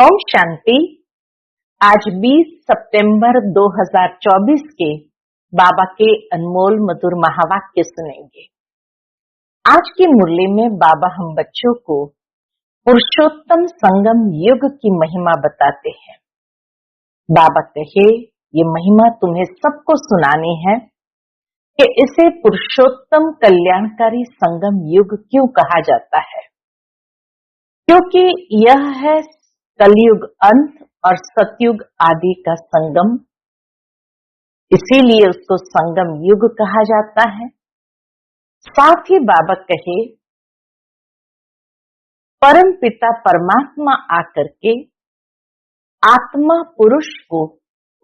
ओम शांति। आज 20 सितंबर 2024 के बाबा के अनमोल मधुर महावाक्य सुनेंगे। आज की मुरली में बाबा हम बच्चों को पुरुषोत्तम संगम युग की महिमा बताते हैं। बाबा कहे ये महिमा तुम्हें सबको सुनानी है कि इसे पुरुषोत्तम कल्याणकारी संगम युग क्यों कहा जाता है, क्योंकि यह है कलयुग अंत और सतयुग आदि का संगम, इसीलिए उसको संगम युग कहा जाता है। साथ ही बाबा कहे परम पिता परमात्मा आकर के आत्मा पुरुष को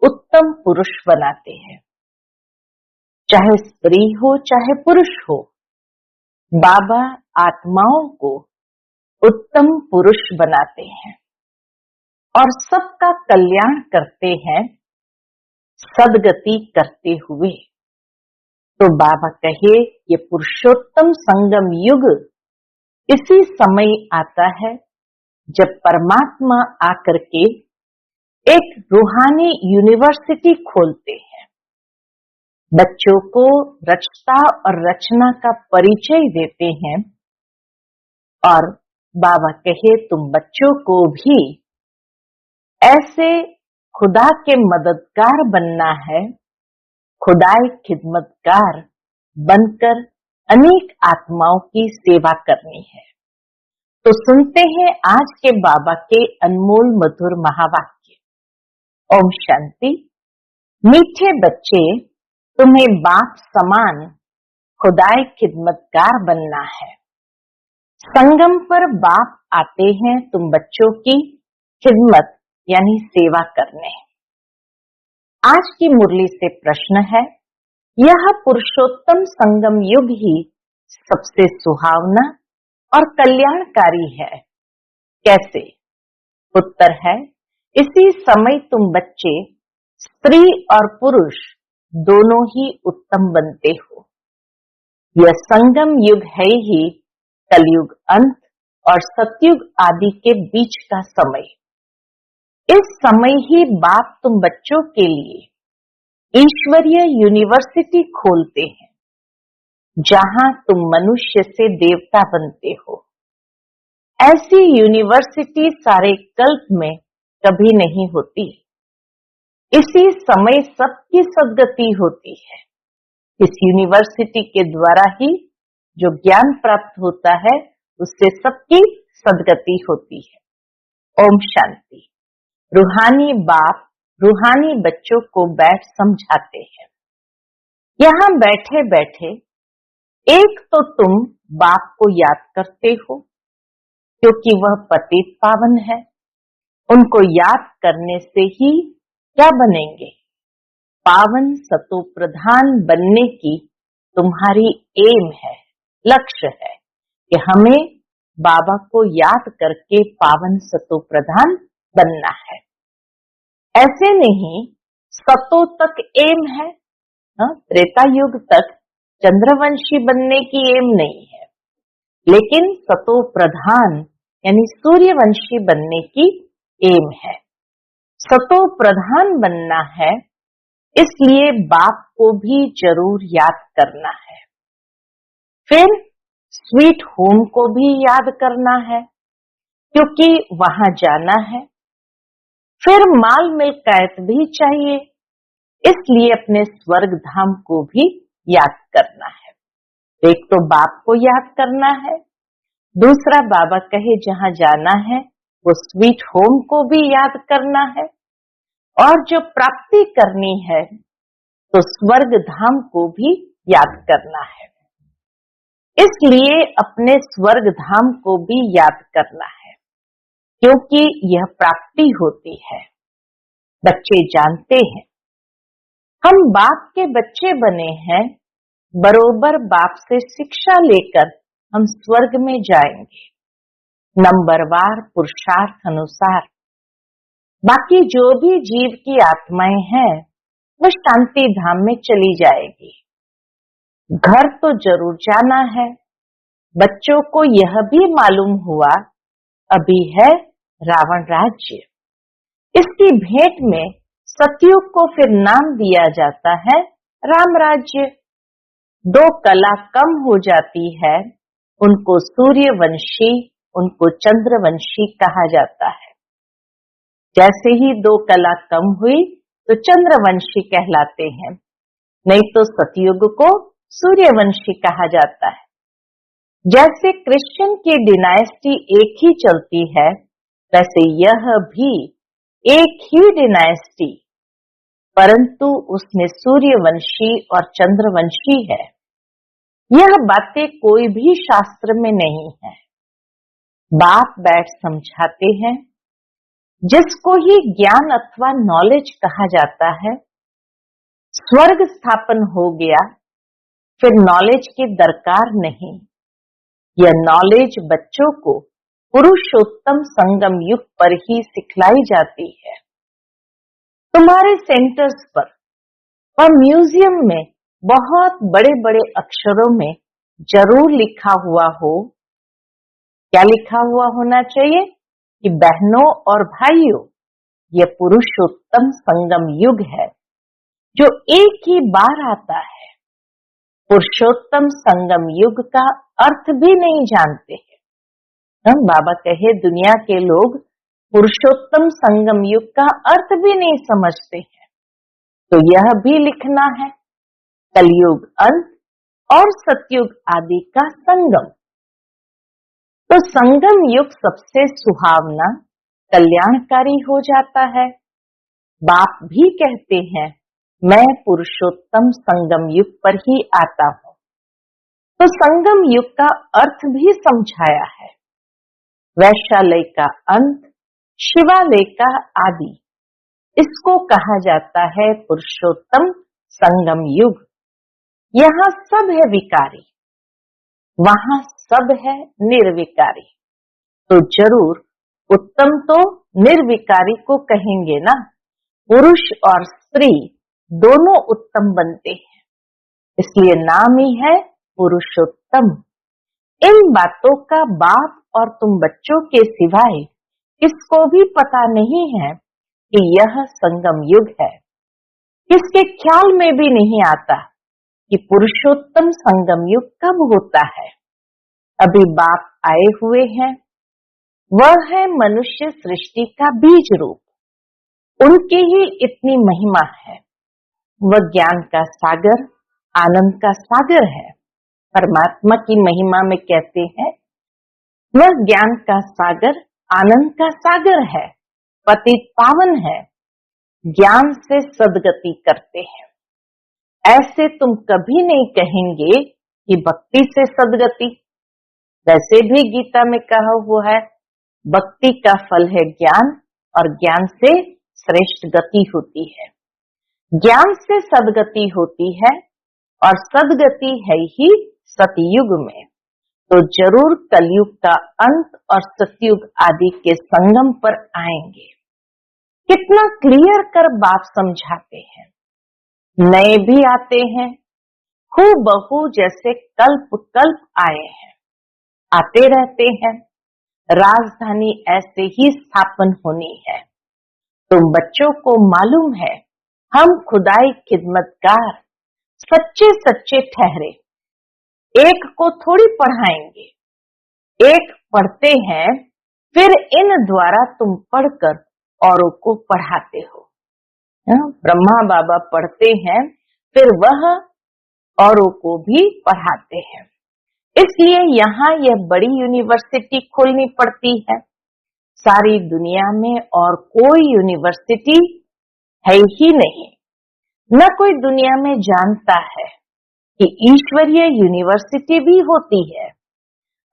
उत्तम पुरुष बनाते हैं। चाहे स्त्री हो चाहे पुरुष हो, बाबा आत्माओं को उत्तम पुरुष बनाते हैं और सबका कल्याण करते हैं सदगति करते हुए। तो बाबा कहे ये पुरुषोत्तम संगम युग इसी समय आता है जब परमात्मा आकर के एक रूहानी यूनिवर्सिटी खोलते हैं, बच्चों को रचता और रचना का परिचय देते हैं। और बाबा कहे तुम बच्चों को भी ऐसे खुदा के मददगार बनना है, खुदाई खिदमतगार बनकर अनेक आत्माओं की सेवा करनी है। तो सुनते हैं आज के बाबा के अनमोल मधुर महावाक्य। ओम शांति। मीठे बच्चे, तुम्हें बाप समान खुदाई खिदमतगार बनना है। संगम पर बाप आते हैं तुम बच्चों की खिदमत यानी सेवा करने। आज की मुरली से प्रश्न है, यह पुरुषोत्तम संगम युग ही सबसे सुहावना और कल्याणकारी है, कैसे? उत्तर है, इसी समय तुम बच्चे स्त्री और पुरुष दोनों ही उत्तम बनते हो। यह संगम युग है ही कलयुग अंत और सतयुग आदि के बीच का समय। इस समय ही बाप तुम बच्चों के लिए ईश्वरीय यूनिवर्सिटी खोलते हैं, जहां तुम मनुष्य से देवता बनते हो। ऐसी यूनिवर्सिटी सारे कल्प में कभी नहीं होती। इसी समय सबकी सदगति होती है। इस यूनिवर्सिटी के द्वारा ही जो ज्ञान प्राप्त होता है उससे सबकी सदगति होती है। ओम शांति। रूहानी बाप रूहानी बच्चों को बैठ समझाते हैं। यहाँ बैठे बैठे एक तो तुम बाप को याद करते हो, क्योंकि वह पतित पावन है। उनको याद करने से ही क्या बनेंगे? पावन सतो प्रधान बनने की तुम्हारी एम है, लक्ष्य है कि हमें बाबा को याद करके पावन सतो प्रधान बनना है। ऐसे नहीं सतो तक एम है, त्रेता युग तक चंद्रवंशी बनने की एम नहीं है, लेकिन सतो प्रधान यानी सूर्यवंशी बनने की एम है। सतो प्रधान बनना है, इसलिए बाप को भी जरूर याद करना है। फिर स्वीट होम को भी याद करना है, क्योंकि वहां जाना है। फिर माल मिल्कियत भी चाहिए, इसलिए अपने स्वर्ग धाम को भी याद करना है। एक तो बाप को याद करना है, दूसरा बाबा कहे जहां जाना है वो स्वीट होम को भी याद करना है, और जो प्राप्ति करनी है तो स्वर्ग धाम को भी याद करना है। इसलिए अपने स्वर्ग धाम को भी याद करना है, क्योंकि यह प्राप्ति होती है। बच्चे जानते हैं हम बाप के बच्चे बने हैं, बरोबर बाप से शिक्षा लेकर हम स्वर्ग में जाएंगे, नंबरवार पुरुषार्थ अनुसार। बाकी जो भी जीव की आत्माएं हैं वो शांति धाम में चली जाएगी। घर तो जरूर जाना है। बच्चों को यह भी मालूम हुआ अभी है रावण राज्य। इसकी भेंट में सतयुग को फिर नाम दिया जाता है राम राज्य। 2 कला कम हो जाती है, उनको सूर्यवंशी, उनको चंद्रवंशी कहा जाता है। जैसे ही 2 कला कम हुई तो चंद्रवंशी कहलाते हैं, नहीं तो सतयुग को सूर्यवंशी कहा जाता है। जैसे क्रिश्चियन की डिनाइस्टी एक ही चलती है, वैसे यह भी एक ही डिनाइस्टी, परंतु उसमें सूर्यवंशी और चंद्रवंशी है। यह बातें कोई भी शास्त्र में नहीं है। बाप बैठ समझाते हैं। जिसको ही ज्ञान अथवा नॉलेज कहा जाता है, स्वर्ग स्थापन हो गया, फिर नॉलेज की दरकार नहीं। यह नॉलेज बच्चों को पुरुषोत्तम संगम युग पर ही सिखलाई जाती है। तुम्हारे सेंटर्स पर और म्यूजियम में बहुत बड़े बड़े अक्षरों में जरूर लिखा हुआ हो। क्या लिखा हुआ होना चाहिए कि बहनों और भाइयों, यह पुरुषोत्तम संगम युग है जो एक ही बार आता है। पुरुषोत्तम संगम युग का अर्थ भी नहीं जानते हैं। हम बाबा कहे दुनिया के लोग पुरुषोत्तम संगम युग का अर्थ भी नहीं समझते हैं, तो यह भी लिखना है कलयुग अंत और सतयुग आदि का संगम। तो संगम युग सबसे सुहावना, कल्याणकारी हो जाता है। बाप भी कहते हैं मैं पुरुषोत्तम संगम युग पर ही आता हूं। तो संगम युग का अर्थ भी समझाया है। वैशालय का अंत, शिवालय का आदि, इसको कहा जाता है पुरुषोत्तम संगम युग। यहाँ सब है विकारी, वहां सब है निर्विकारी। तो जरूर उत्तम तो निर्विकारी को कहेंगे ना। पुरुष और स्त्री दोनों उत्तम बनते हैं, इसलिए नाम ही है पुरुषोत्तम। इन बातों का बाप और तुम बच्चों के सिवाय किसको भी पता नहीं है कि यह संगम युग है। किसके ख्याल में भी नहीं आता कि पुरुषोत्तम संगम युग कब होता है। अभी बाप आए हुए हैं, वह है मनुष्य सृष्टि का बीज रूप। उनकी ही इतनी महिमा है। वह ज्ञान का सागर, आनंद का सागर है। परमात्मा की महिमा में कहते हैं वह ज्ञान का सागर, आनंद का सागर है, पतित पावन है, ज्ञान से सदगति करते हैं। ऐसे तुम कभी नहीं कहेंगे कि भक्ति से सदगति। वैसे भी गीता में कहा हुआ है भक्ति का फल है ज्ञान और ज्ञान से श्रेष्ठ गति होती है। ज्ञान से सदगति होती है और सदगति है ही सतयुग में। तो जरूर कलयुग का अंत और सतयुग आदि के संगम पर आएंगे। कितना क्लियर कर बाप समझाते हैं। नए भी आते हैं, हूबहू जैसे कल्प कल्प आए हैं, आते रहते हैं। राजधानी ऐसे ही स्थापन होनी है। तुम बच्चों को मालूम है हम खुदाई खिदमतगार सच्चे सच्चे ठहरे। एक को थोड़ी पढ़ाएंगे, एक पढ़ते हैं, फिर इन द्वारा तुम पढ़कर औरों को पढ़ाते हो। ब्रह्मा बाबा पढ़ते हैं, फिर वह औरों को भी पढ़ाते हैं। इसलिए यहाँ यह बड़ी यूनिवर्सिटी खोलनी पड़ती है। सारी दुनिया में और कोई यूनिवर्सिटी है ही नहीं। न कोई दुनिया में जानता है कि ईश्वरीय यूनिवर्सिटी भी होती है।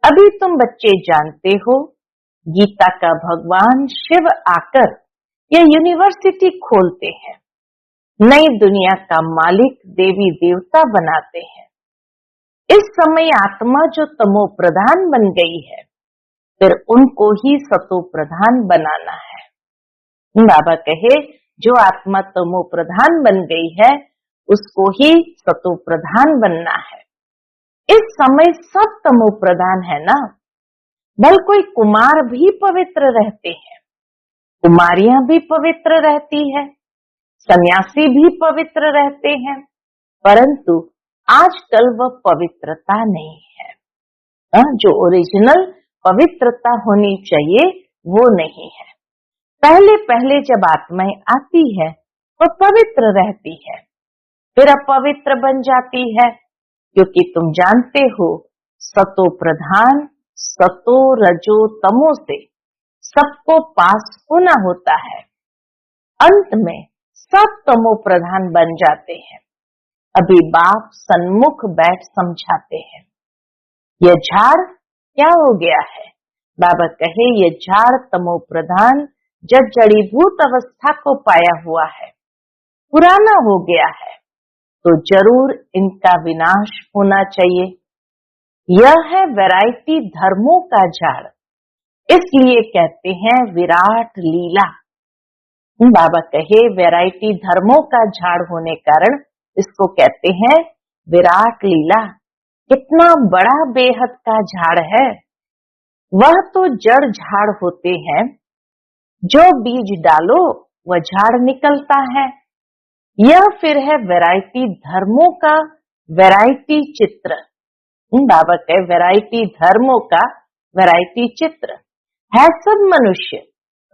अभी तुम बच्चे जानते हो, गीता का भगवान शिव आकर यह यूनिवर्सिटी खोलते हैं, नई दुनिया का मालिक देवी देवता बनाते हैं। इस समय आत्मा जो तमो प्रधान बन गई है, फिर उनको ही सतो प्रधान बनाना है। बाबा कहे जो आत्मा तमो प्रधान बन गई है उसको ही सतो प्रधान बनना है। इस समय सब तमो प्रधान है ना। भल कोई कुमार भी पवित्र रहते हैं, कुमारियां भी पवित्र रहती है, सन्यासी भी पवित्र रहते हैं, परंतु आजकल वह पवित्रता नहीं है। जो ओरिजिनल पवित्रता होनी चाहिए वो नहीं है। पहले पहले जब आत्माएं आती है वह पवित्र रहती है, फिर अपवित्र बन जाती है, क्योंकि तुम जानते हो सतो प्रधान सतो रजो तमो से सबको पास होना होता है। अंत में सब तमो प्रधान बन जाते हैं। अभी बाप सन्मुख बैठ समझाते हैं, यह झाड़ क्या हो गया है। बाबा कहे ये झाड़ तमो प्रधान जब जड़ीभूत अवस्था को पाया हुआ है, पुराना हो गया है, तो जरूर इनका विनाश होना चाहिए। यह है वैरायटी धर्मों का झाड़, इसलिए कहते हैं विराट लीला। बाबा कहे वैरायटी धर्मों का झाड़ होने कारण इसको कहते हैं विराट लीला। कितना बड़ा बेहद का झाड़ है। वह तो जड़ झाड़ होते हैं, जो बीज डालो वह झाड़ निकलता है। यह फिर है वैरायटी धर्मों का वैरायटी चित्र। बाबा कहे वैरायटी धर्मों का वैरायटी चित्र है। सब मनुष्य,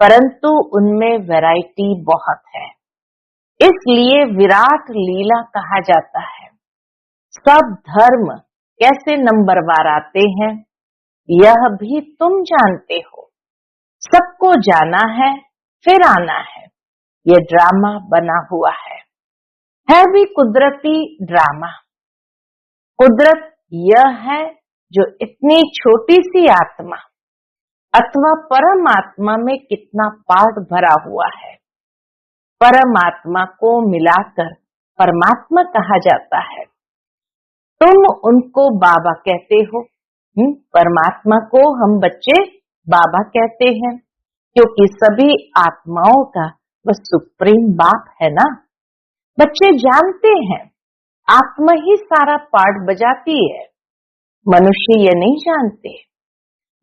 परंतु उनमें वैरायटी बहुत है, इसलिए विराट लीला कहा जाता है। सब धर्म कैसे नंबरवार आते हैं यह भी तुम जानते हो। सबको जाना है फिर आना है, यह ड्रामा बना हुआ है भी कुदरती ड्रामा। कुदरत यह है जो इतनी छोटी सी आत्मा अथवा परमात्मा में कितना पार्ट भरा हुआ है। परमात्मा को मिलाकर परमात्मा कहा जाता है। तुम उनको बाबा कहते हो। परमात्मा को हम बच्चे बाबा कहते हैं, क्योंकि सभी आत्माओं का वह सुप्रीम बाप है ना। बच्चे जानते हैं आत्मा ही सारा पार्ट बजाती है, मनुष्य ये नहीं जानते।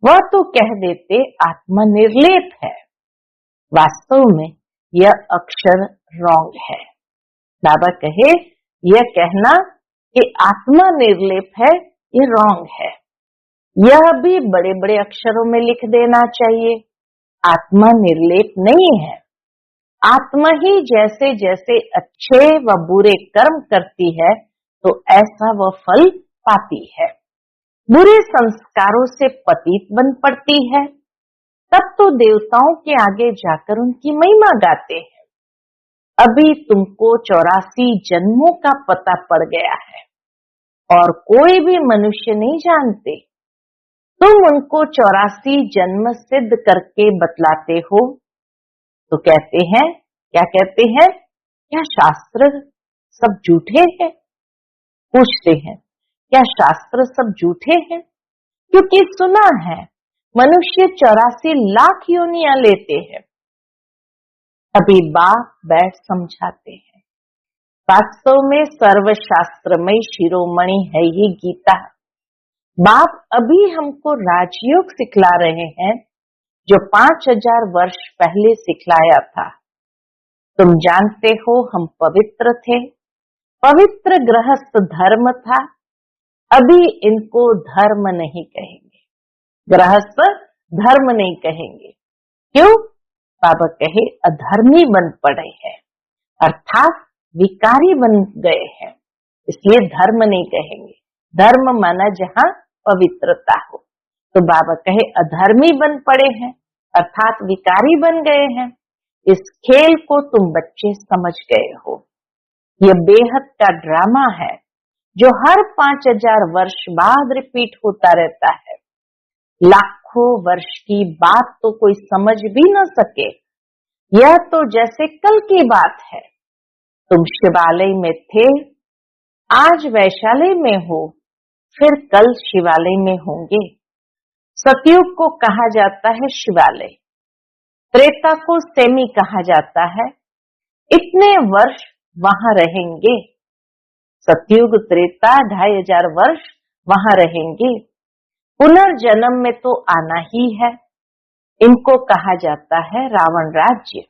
वह तो कह देते आत्मा निर्लेप है, वास्तव में यह अक्षर रॉन्ग है। बाबा कहे यह कहना कि आत्मा निर्लेप है ये रॉन्ग है। यह भी बड़े बड़े अक्षरों में लिख देना चाहिए, आत्मा निर्लेप नहीं है। आत्मा ही जैसे जैसे अच्छे व बुरे कर्म करती है तो ऐसा वह फल पाती है। बुरे संस्कारों से पतित बन पड़ती है, तब तो देवताओं के आगे जाकर उनकी महिमा गाते हैं। अभी तुमको 84 जन्मों का पता पड़ गया है और कोई भी मनुष्य नहीं जानते। तुम उनको 84 जन्म सिद्ध करके बतलाते हो, तो कहते हैं क्या कहते हैं, क्या शास्त्र सब झूठे हैं? पूछते हैं क्या शास्त्र सब झूठे हैं? क्योंकि सुना है मनुष्य 84 लाख योनियां लेते हैं। अभी बाप बैठ समझाते हैं, वास्तव में सर्वशास्त्रमय शिरोमणि है ये गीता। बाप अभी हमको राजयोग सिखला रहे हैं जो 5000 वर्ष पहले सिखलाया था। तुम जानते हो हम पवित्र थे, पवित्र गृहस्थ धर्म था। अभी इनको धर्म नहीं कहेंगे, गृहस्थ धर्म नहीं कहेंगे। क्यों? बाबा कहे अधर्मी बन पड़े हैं, अर्थात विकारी बन गए हैं, इसलिए धर्म नहीं कहेंगे। धर्म माना जहां पवित्रता हो। तो बाबा कहे अधर्मी बन पड़े हैं, अर्थात विकारी बन गए हैं। इस खेल को तुम बच्चे समझ गए हो। यह बेहद का ड्रामा है जो हर 5000 वर्ष बाद रिपीट होता रहता है। लाखों वर्ष की बात तो कोई समझ भी न सके। यह तो जैसे कल की बात है। तुम शिवालय में थे, आज वैशाली में हो, फिर कल शिवालय में होंगे। सतयुग को कहा जाता है शिवालय, त्रेता को सेमी कहा जाता है। इतने वर्ष वहां रहेंगे। सतयुग त्रेता 2500 वर्ष वहां रहेंगे। पुनर्जन्म में तो आना ही है। इनको कहा जाता है रावण राज्य।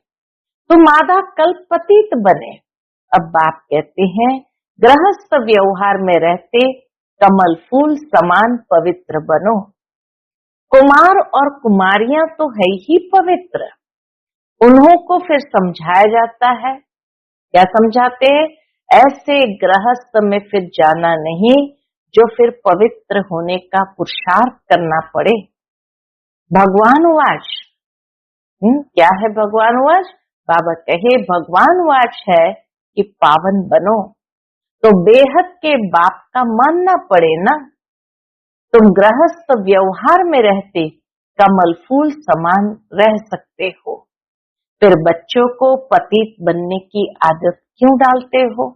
तुम आधा कल्प पतित बने। अब बाप कहते हैं गृहस्थ व्यवहार में रहते कमल फूल समान पवित्र बनो। कुमार और कुमारियां तो है ही पवित्र, उन्हों को फिर समझाया जाता है। क्या समझाते हैं? ऐसे गृहस्थ में फिर जाना नहीं जो फिर पवित्र होने का पुरुषार्थ करना पड़े। भगवान वाच क्या है? भगवान वाच बाबा कहे भगवान वाच है कि पावन बनो। तो बेहद के बाप का मानना पड़े ना। तुम गृहस्थ व्यवहार में रहते कमल फूल समान रह सकते हो, फिर बच्चों को पतित बनने की आदत क्यों डालते हो?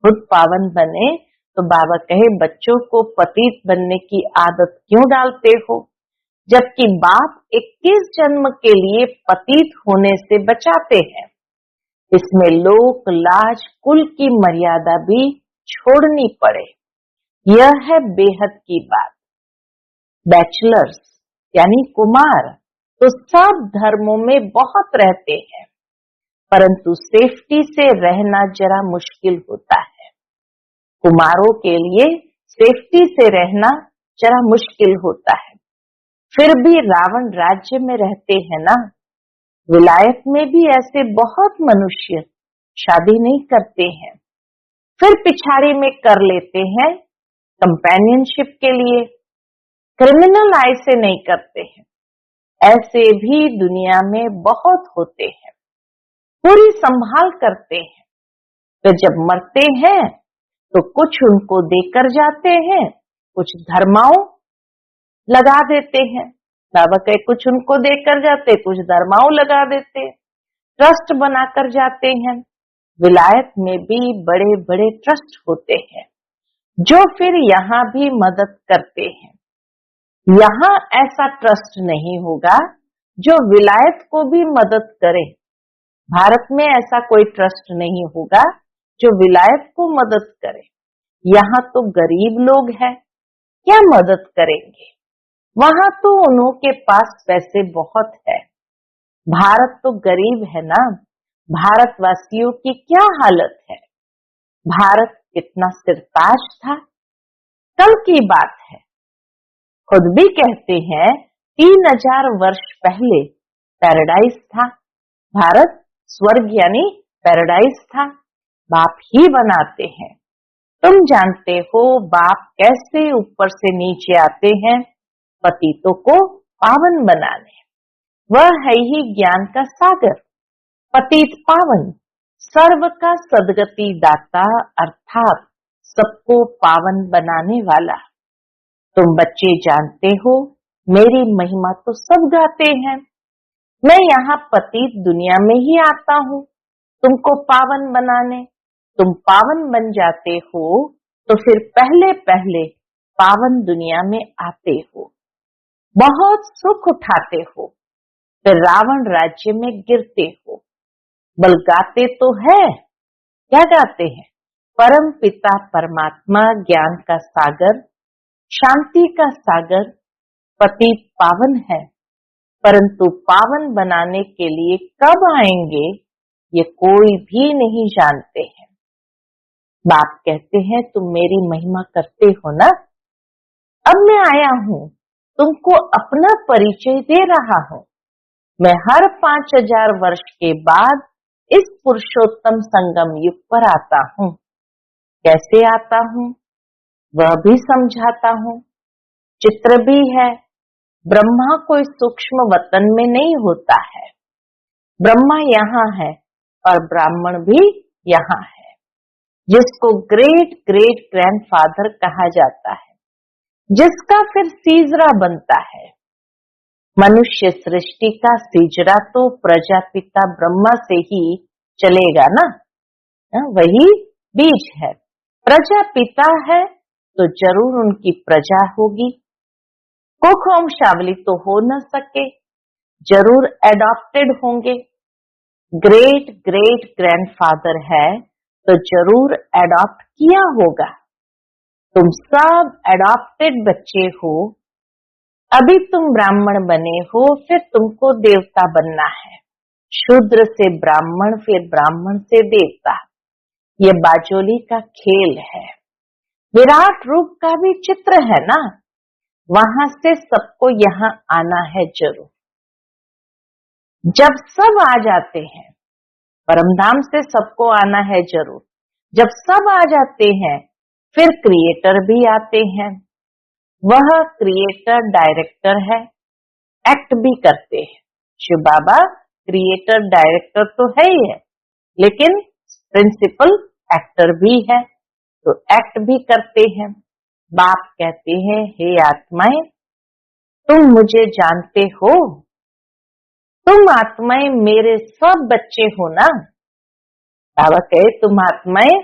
खुद पावन बने तो बाबा कहे बच्चों को पतित बनने की आदत क्यों डालते हो, जबकि बाप 21 जन्म के लिए पतित होने से बचाते हैं। इसमें लोक लाज कुल की मर्यादा भी छोड़नी पड़े। यह है बेहद की बात। बैचलर्स यानी कुमार तो सब धर्मों में बहुत रहते हैं, परंतु सेफ्टी से रहना जरा मुश्किल होता है। कुमारों के लिए सेफ्टी से रहना जरा मुश्किल होता है। फिर भी रावण राज्य में रहते हैं ना। विलायत में भी ऐसे बहुत मनुष्य शादी नहीं करते हैं, फिर पिछाड़ी में कर लेते हैं कंपेनियनशिप के लिए, क्रिमिनल आय से नहीं करते हैं। ऐसे भी दुनिया में बहुत होते हैं, पूरी संभाल करते हैं। तो जब मरते हैं तो कुछ उनको देकर जाते हैं, कुछ धर्माओं लगा देते हैं। बाबा कहे कुछ उनको देकर जाते, कुछ धर्माओं लगा देते, ट्रस्ट बनाकर जाते हैं। विलायत में भी बड़े बड़े ट्रस्ट होते हैं जो फिर यहाँ भी मदद करते हैं। यहाँ ऐसा ट्रस्ट नहीं होगा जो विलायत को भी मदद करे। भारत में ऐसा कोई ट्रस्ट नहीं होगा जो विलायत को मदद करे। यहाँ तो गरीब लोग हैं, क्या मदद करेंगे? वहां तो उन्हों के पास पैसे बहुत है। भारत तो गरीब है ना। भारतवासियों की क्या हालत है? भारत कितना सिरताज था, कल की बात है। खुद भी कहते हैं 3000 वर्ष पहले पैराडाइज था। भारत स्वर्ग यानी पैराडाइज था। बाप ही बनाते हैं। तुम जानते हो बाप कैसे ऊपर से नीचे आते हैं पतितों को पावन बनाने। वह है ही ज्ञान का सागर, पतित पावन, सर्व का सदगति दाता अर्थात सबको पावन बनाने वाला। तुम बच्चे जानते हो मेरी महिमा तो सब गाते हैं। मैं यहाँ पतित दुनिया में ही आता हूँ तुमको पावन बनाने। तुम पावन बन जाते हो तो फिर पहले पहले पावन दुनिया में आते हो, बहुत सुख उठाते हो, फिर रावण राज्य में गिरते हो। बल गाते तो है, क्या गाते हैं? परम पिता परमात्मा ज्ञान का सागर, शांति का सागर, पति पावन है, परंतु पावन बनाने के लिए कब आएंगे ये कोई भी नहीं जानते हैं। बाप कहते हैं तुम मेरी महिमा करते हो ना। अब मैं आया हूँ तुमको अपना परिचय दे रहा हूँ। मैं हर 5000 वर्ष के बाद इस पुरुषोत्तम संगम युग पर आता हूँ। कैसे आता हूँ वह भी समझाता हूँ। चित्र भी है। ब्रह्मा कोई सूक्ष्म वतन में नहीं होता है। ब्रह्मा यहाँ है और ब्राह्मण भी यहाँ है, जिसको ग्रेट ग्रेट ग्रैंडफादर कहा जाता है, जिसका फिर सीजरा बनता है। मनुष्य सृष्टि का सीजरा तो प्रजापिता ब्रह्मा से ही चलेगा ना, वही बीज है। प्रजापिता है तो जरूर उनकी प्रजा होगी। कुख वंशावली तो हो न सके, जरूर एडॉप्टेड होंगे। ग्रेट ग्रेट ग्रैंडफादर है तो जरूर एडॉप्ट किया होगा। तुम सब एडॉप्टेड बच्चे हो अभी तुम ब्राह्मण बने हो, फिर तुमको देवता बनना है। शूद्र से ब्राह्मण, फिर ब्राह्मण से देवता। ये बाजोली का खेल है। विराट रूप का भी चित्र है ना, वहां से सबको यहाँ आना है जरूर। जब सब आ जाते हैं, परमधाम से सबको आना है जरूर। जब सब आ जाते हैं, फिर क्रिएटर भी आते हैं। वह क्रिएटर डायरेक्टर है, एक्ट भी करते हैं। शिव बाबा क्रिएटर डायरेक्टर तो है ही है, लेकिन प्रिंसिपल एक्टर भी है, तो एक्ट भी करते हैं। बाप कहते हैं, हे आत्माएं, तुम मुझे जानते हो, तुम आत्माएं मेरे सब बच्चे हो ना। बाबा कहे, तुम आत्माएं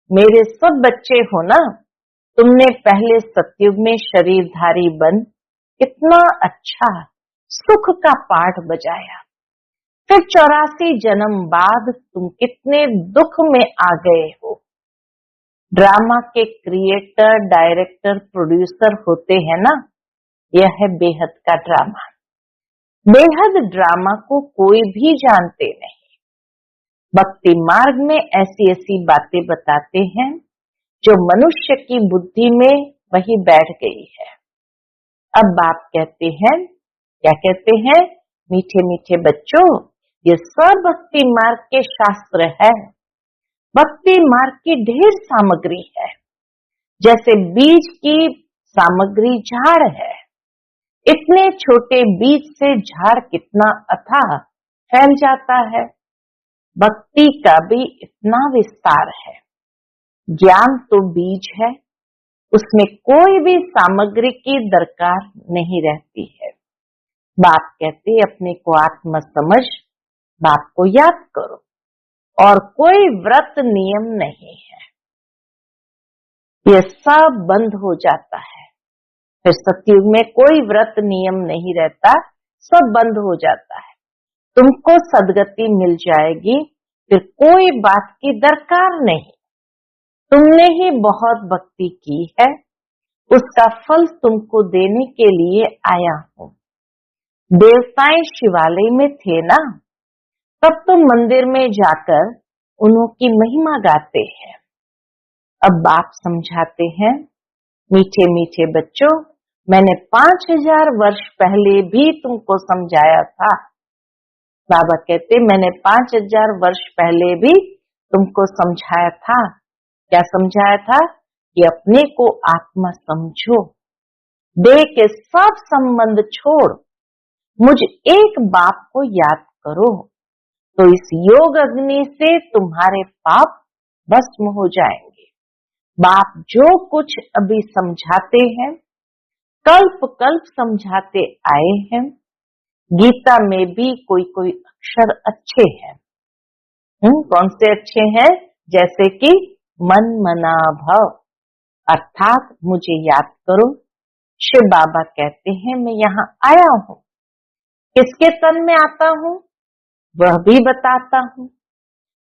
मेरे सब बच्चे हो ना। तुमने पहले सतयुग में शरीरधारी बन कितना अच्छा सुख का पाठ बजाया, फिर 84 जन्म बाद तुम कितने दुख में आ गए हो। ड्रामा के क्रिएटर, डायरेक्टर, प्रोड्यूसर होते हैं ना, यह है बेहद का ड्रामा। बेहद ड्रामा को कोई भी जानते नहीं। भक्ति मार्ग में ऐसी ऐसी बातें बताते हैं जो मनुष्य की बुद्धि में वही बैठ गई है। अब बाप कहते हैं, क्या कहते हैं, मीठे मीठे बच्चों, ये सब भक्ति मार्ग के शास्त्र है। भक्ति मार्ग की ढेर सामग्री है। जैसे बीज की सामग्री झाड़ है, इतने छोटे बीज से झाड़ कितना अथाह फैल जाता है। भक्ति का भी इतना विस्तार है। ज्ञान तो बीज है, उसमें कोई भी सामग्री की दरकार नहीं रहती है। बाप कहते, अपने को आत्मा समझ, बाप को याद करो, और कोई व्रत नियम नहीं है। यह सब बंद हो जाता है। फिर सतयुग में कोई व्रत नियम नहीं रहता, सब बंद हो जाता है। तुमको सदगति मिल जाएगी, फिर कोई बात की दरकार नहीं। तुमने ही बहुत भक्ति की है, उसका फल तुमको देने के लिए आया हूं। देवताएं शिवालय में थे ना, तब तुम मंदिर में जाकर उन्हों की महिमा गाते हैं। अब बाप समझाते हैं, मीठे मीठे बच्चों, मैंने 5000 वर्ष पहले भी तुमको समझाया था। बाबा कहते, मैंने 5000 वर्ष पहले भी तुमको समझाया था। क्या समझाया था? कि अपने को आत्मा समझो, देह के सब संबंध छोड़ मुझ एक बाप को याद करो, तो इस योग अग्नि से तुम्हारे पाप भस्म हो जाएंगे। बाप जो कुछ अभी समझाते हैं, कल्प कल्प समझाते आए हैं। गीता में भी कोई कोई अक्षर अच्छे हैं। कौन से अच्छे हैं? जैसे कि मन मना भव, अर्थात मुझे याद करो। शिव बाबा कहते हैं, मैं यहाँ आया हूँ। किसके तन में आता हूँ वह भी बताता हूँ।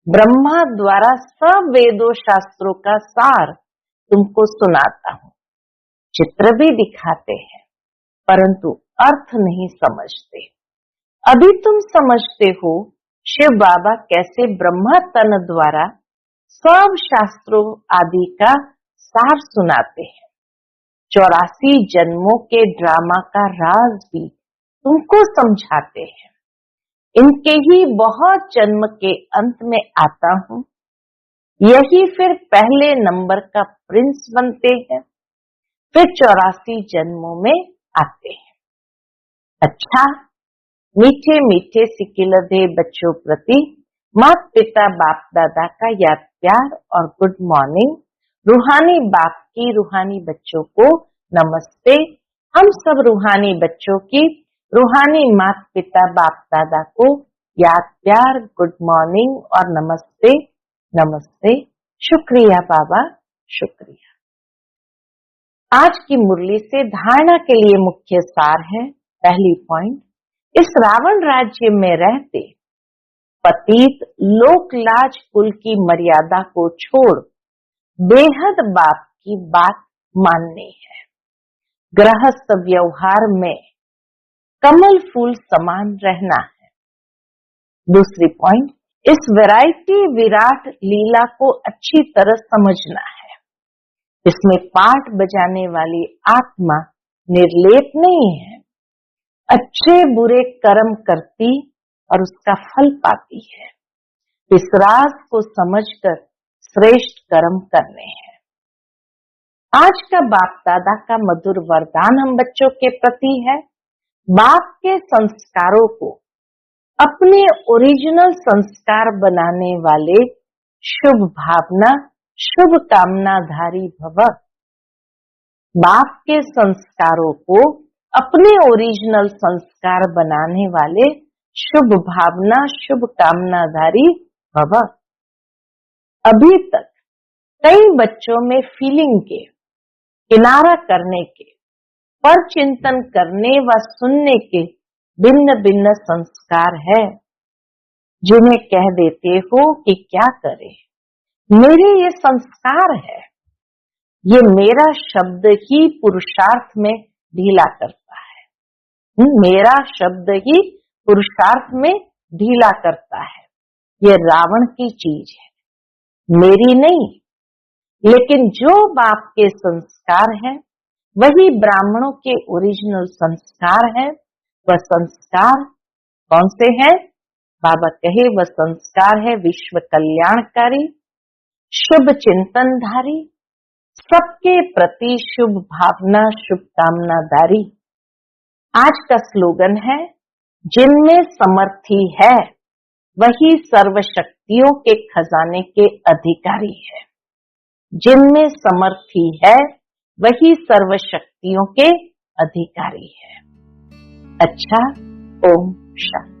ब्रह्मा द्वारा सब वेदों शास्त्रों का सार तुमको सुनाता हूँ। चित्र भी दिखाते हैं, परंतु अर्थ नहीं समझते। अभी तुम समझते हो शिव बाबा कैसे ब्रह्मा तन द्वारा सब शास्त्रों आदि का सार सुनाते हैं। 84 जन्मों के ड्रामा का राज भी तुमको समझाते हैं। इनके ही बहुत जन्म के अंत में आता हूँ। यही फिर पहले नंबर का प्रिंस बनते हैं, फिर 84 जन्मों में आते हैं। अच्छा, मीठे मीठे सिकिलधे बच्चों प्रति माता पिता बाप दादा का याद प्यार और गुड मॉर्निंग। रूहानी बाप की रूहानी बच्चों को नमस्ते। हम सब रूहानी बच्चों की रूहानी माता पिता बाप दादा को याद प्यार, गुड मॉर्निंग और नमस्ते। नमस्ते। शुक्रिया बाबा, शुक्रिया। आज की मुरली से धारणा के लिए मुख्य सार है। पहली पॉइंट, इस रावण राज्य में रहते पतित लोकलाज कुल की मर्यादा को छोड़ बेहद बाप की बात माननी है। गृहस्थ व्यवहार में कमल फूल समान रहना है। दूसरी पॉइंट, इस वैरायटी विराट लीला को अच्छी तरह समझना है। इसमें पाठ बजाने वाली आत्मा निर्लेप नहीं है, अच्छे बुरे कर्म करती और उसका फल पाती है। इस राज को समझकर श्रेष्ठ कर्म करने हैं। आज का बाप दादा का मधुर वरदान हम बच्चों के प्रति है, बाप के संस्कारों को अपने ओरिजिनल संस्कार बनाने वाले शुभ भावना शुभ कामनाधारी भव। बाप के संस्कारों को अपने ओरिजिनल संस्कार बनाने वाले शुभ भावना शुभ कामनाधारी भव। अभी तक कई बच्चों में फीलिंग के, किनारा करने के, पर चिंतन करने व सुनने के भिन्न भिन्न संस्कार है, जिन्हें कह देते हो कि क्या करें, मेरे ये संस्कार है, ये मेरा शब्द ही पुरुषार्थ में ढीला करता है, मेरा शब्द ही पुरुषार्थ में ढीला करता है। ये रावण की चीज है, मेरी नहीं। लेकिन जो बाप के संस्कार है वही ब्राह्मणों के ओरिजिनल संस्कार है। वह संस्कार कौन से हैं? बाबा कहे वह संस्कार है विश्व कल्याणकारी, शुभ चिंतनधारी, सबके प्रति शुभ भावना शुभ कामनाधारी। आज का स्लोगन है, जिनमें समर्थी है वही सर्व शक्तियों के खजाने के अधिकारी है। जिनमें समर्थी है वही सर्व शक्तियों के अधिकारी है। अच्छा, ओम शांति।